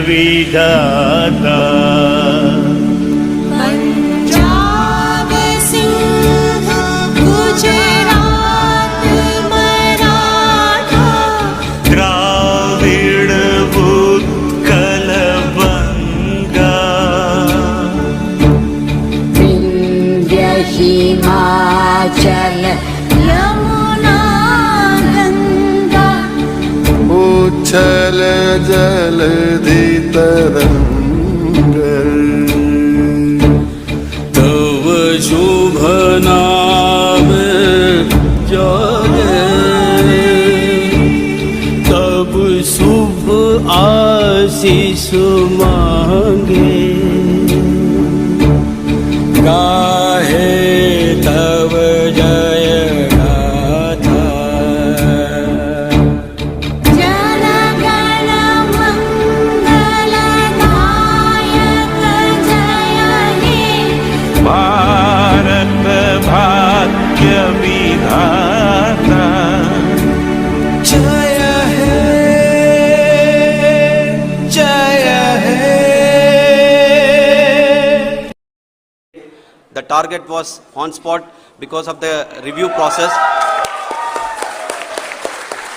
विधाता पंजाब सिंह गुजरात मराठा द्राविड़ उत्कल बंगा विंध्य हिमाचल यमुना गंगा उच्छल जलधि तरंग तव शुभ नाम जागे तब शुभ आशीष मांगे गाहे तव जय गाथा जन गण मंगलदायक जय हे भारत भाग्य विधाता जय हे जय हे. The target was on spot because of the review process.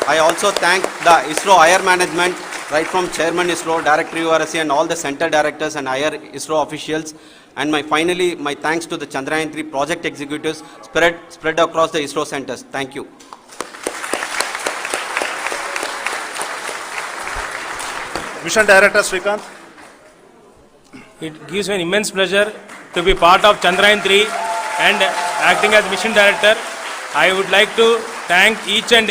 I also thank the ISRO higher management, right from Chairman ISRO, Director URSC and all the center directors and higher ISRO officials. And finally, my thanks to the Chandrayaan 3 project executives spread across the ISRO centers. Thank you. Mission Director Srikanth. It gives me an immense pleasure to be part of Chandrayaan 3 and acting as Mission Director. I would like to thank each and